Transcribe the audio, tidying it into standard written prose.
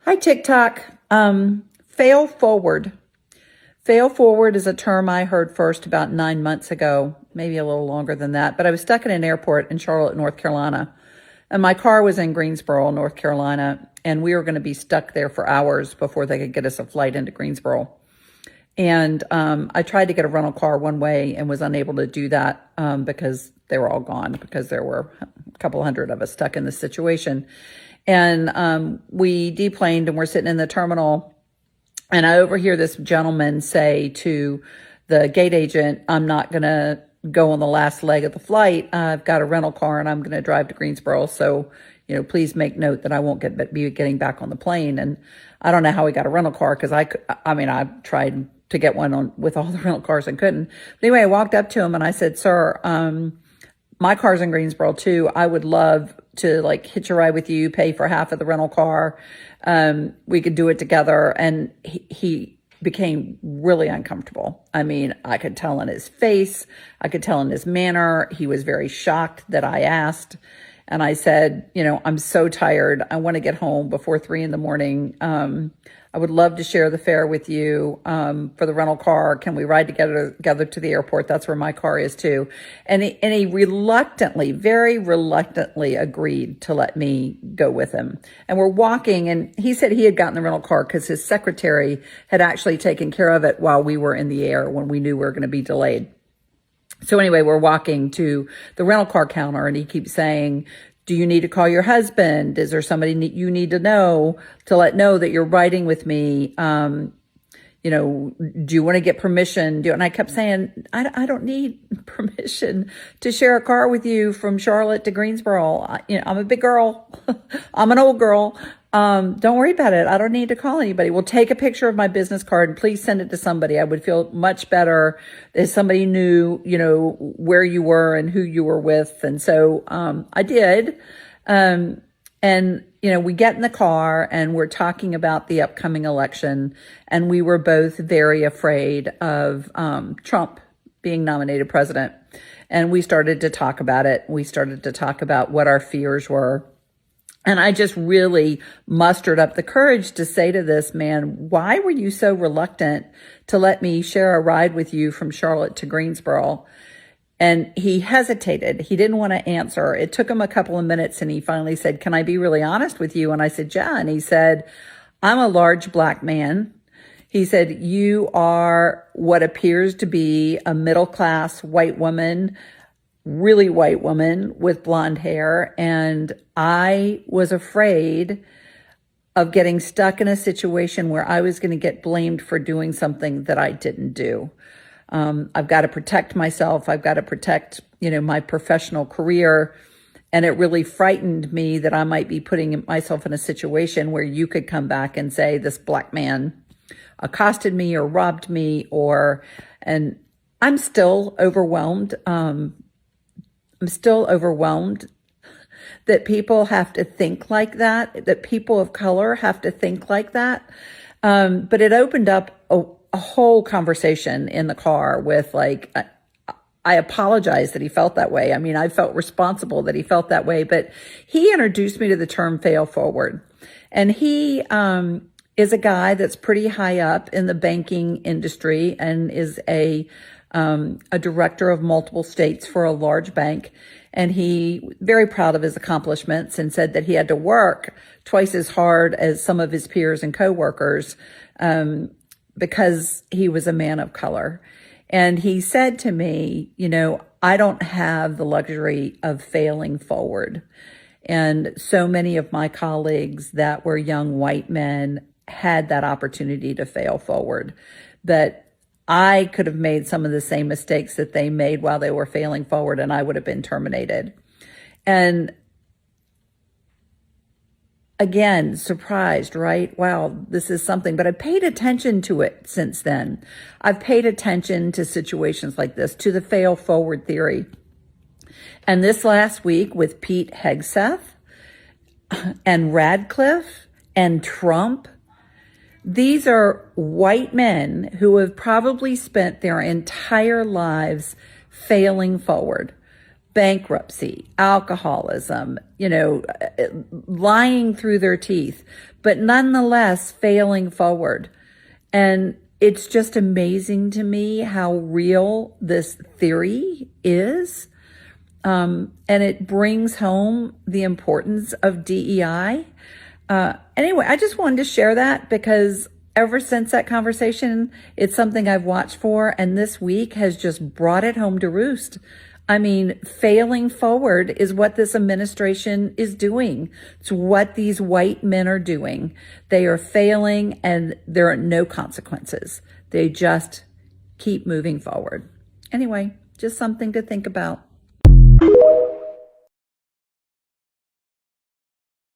Hi, TikTok. Fail forward. Fail forward is a term I heard first about 9 months ago, maybe a little longer than that. But I was stuck in an airport in Charlotte, North Carolina, and my car was in Greensboro, North Carolina, and we were going to be stuck there for hours before they could get us a flight into Greensboro. And I tried to get a rental car one way and was unable to do that because they were all gone, because there were a couple hundred of us stuck in this situation. And we deplaned and we're sitting in the terminal, and I overhear this gentleman say to the gate agent, "I'm not going to go on the last leg of the flight. I've got a rental car and I'm going to drive to Greensboro. So, please make note that I won't be getting back on the plane." And I don't know how he got a rental car, because I tried to get one on with all the rental cars and couldn't. But anyway, I walked up to him and I said, "Sir, my car's in Greensboro too. I would love to hitch a ride with you, pay for half of the rental car. We could do it together." And he became really uncomfortable. I mean, I could tell in his face, I could tell in his manner. He was very shocked that I asked. And I said, "I'm so tired. I want to get home before 3 a.m. I would love to share the fare with you for the rental car. Can we ride together to the airport? That's where my car is too." And he reluctantly, very reluctantly agreed to let me go with him. And we're walking, and he said he had gotten the rental car because his secretary had actually taken care of it while we were in the air when we knew we were going to be delayed. So anyway, we're walking to the rental car counter, and he keeps saying, "Do you need to call your husband? Is there somebody you need to know that you're riding with me? Do you want to get permission?" And I kept saying, I don't need permission to share a car with you from Charlotte to Greensboro. I'm a big girl. I'm an old girl. Don't worry about it. I don't need to call anybody. Well, take a picture of my business card and please send it to somebody. I would feel much better if somebody knew, where you were and who you were with. And so, I did. We get in the car and we're talking about the upcoming election, and we were both very afraid of, Trump being nominated president. And we started to talk about it. We started to talk about what our fears were. And I just really mustered up the courage to say to this man, "Why were you so reluctant to let me share a ride with you from Charlotte to Greensboro?" And he hesitated. He didn't want to answer. It took him a couple of minutes, and he finally said, "Can I be really honest with you?" And I said, "Yeah." And he said, "I'm a large black man." He said, "You are what appears to be a middle-class white woman, really white woman with blonde hair. And I was afraid of getting stuck in a situation where I was going to get blamed for doing something that I didn't do. I've got to protect myself. I've got to protect, my professional career. And it really frightened me that I might be putting myself in a situation where you could come back and say, this black man accosted me or robbed me, and I'm still overwhelmed. I'm still overwhelmed that people have to think like that people of color have to think like that. But it opened up a whole conversation in the car with I apologize that he felt that way. I mean, I felt responsible that he felt that way, but he introduced me to the term fail forward. And he is a guy that's pretty high up in the banking industry and is a director of multiple states for a large bank. And he very proud of his accomplishments, and said that he had to work twice as hard as some of his peers and coworkers because he was a man of color. And he said to me, "I don't have the luxury of failing forward." And so many of my colleagues that were young white men had that opportunity to fail forward, that I could have made some of the same mistakes that they made while they were failing forward, and I would have been terminated. And again, surprised, right? Wow, this is something. But I paid attention to it since then. I've paid attention to situations like this, to the fail forward theory. And this last week with Pete Hegseth and Radcliffe and Trump, these are white men who have probably spent their entire lives failing forward, bankruptcy, alcoholism, lying through their teeth, but nonetheless failing forward. And it's just amazing to me how real this theory is. And it brings home the importance of DEI. Anyway, I just wanted to share that because ever since that conversation, it's something I've watched for, and this week has just brought it home to roost. I mean, failing forward is what this administration is doing. It's what these white men are doing. They are failing and there are no consequences. They just keep moving forward. Anyway, just something to think about.